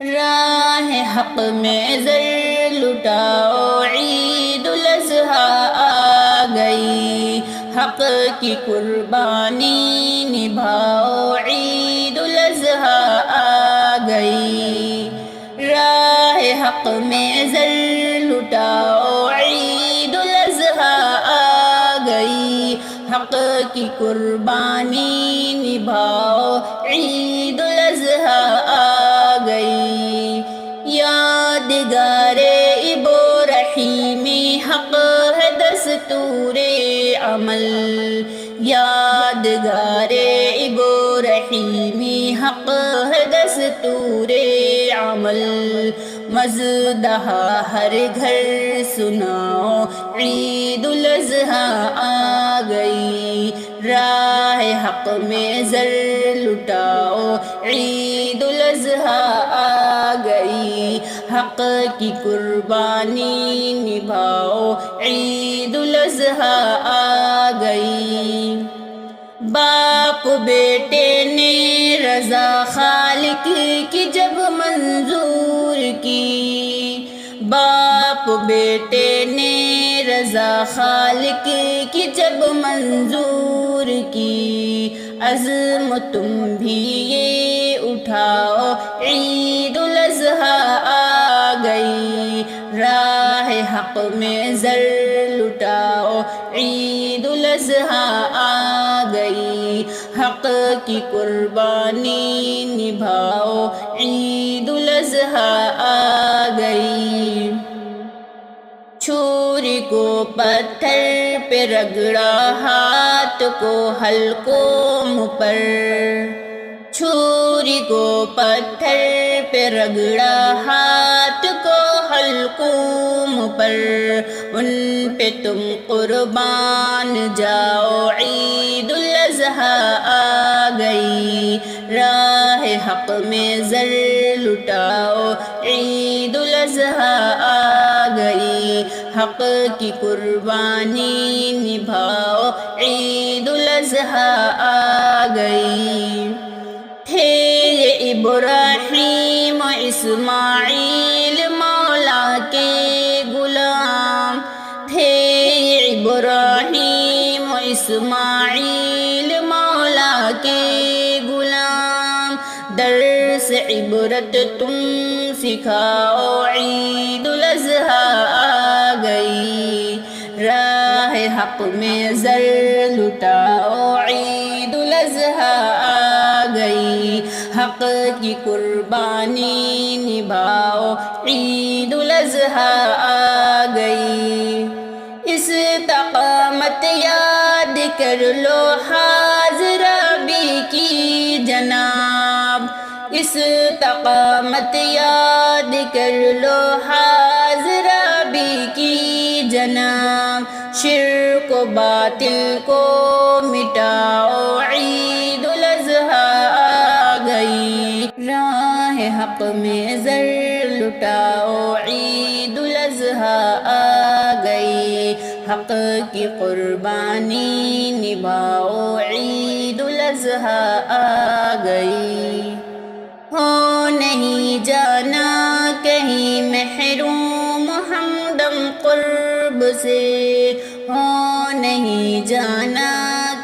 راہ حق میں زر لٹاؤ، عید الاضحیٰ آ گئی، حق کی قربانی نبھاؤ، عید الاضحیٰ آ گئی۔ راہ حق میں زر لٹاؤ، عید الاضحیٰ آ گئی، حق کی قربانی نبھاؤ، عید الاضحیٰ آ گئی۔ یادگار ابراہیمی حق ہے دستور عمل، یادگار ابراہیمی حق ہے دستور عمل، مزدہ ہر گھر سناؤ، عید الاضحیٰ آ گئی۔ راہ حق میں زر لٹاؤ، عید الاضحیٰ آ گئی، حق کی قربانی نبھاؤ، عید الاضحیٰ آ گئی۔ باپ بیٹے نے رضا خالق کی جب منظور کی، باپ بیٹے نے رضا خالق کی جب منظور کی، عزم تم بھی یہ اٹھاؤ، عید الاضحیٰ آ گئی۔ راہ حق میں زر لٹاؤ، عید الاضحیٰ آ گئی، حق کی قربانی نبھاؤ، عید الاضحیٰ آ گئی۔ چھری کو پتھر پہ رگڑا، ہاتھ کو حلقوم پر، چھری کو پتھر پہ رگڑا، ہاتھ کو حلقوم پر، ان پہ تم قربان جاؤ، عید الاضحیٰ آ گئی۔ راہ حق میں زر لٹاؤ، عید الاضحیٰ آ گئی، حق کی قربانی نبھاؤ، عید الاضحیٰ آ گئی۔ تھے یہ ابراہیم و اسماعیل مولا کے غلام، تھے یہ ابراہیم و اسماعیل مولا کے غلام، درس عبرت تم سکھاؤ، عید الاضحیٰ آ گئی۔ راہ حق میں زر لٹاؤ، عید الاضحیٰ آ گئی، حق کی قربانی نبھاؤ، عید الاضحیٰ آ گئی۔ استقامت یاد کر لو حاضرابی کی جناب، استقامت یاد کر لو حاضرابی کی جناب، شرک و باطل کو مٹاؤ، عید الاضحیٰ آ گئی۔ راہ حق میں زر لٹاؤ، عید الاضحیٰ آ گئی، حق کی قربانی نبھاؤ، عید الاضحیٰ آ گئی۔ ہو نہیں جانا کہیں محروم ہمدم قرب سے، ہو نہیں جانا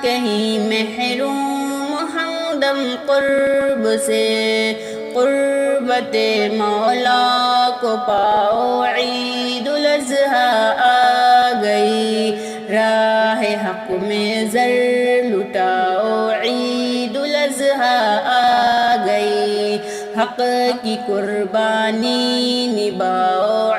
کہیں محروم ہمدم قرب سے، قربت مولا کو پاؤ، عید الاضحیٰ آ گئی۔ راہ حق میں زر لٹاؤ، عید الاضحیٰ آ گئی، حق کی قربانی نبھاؤ،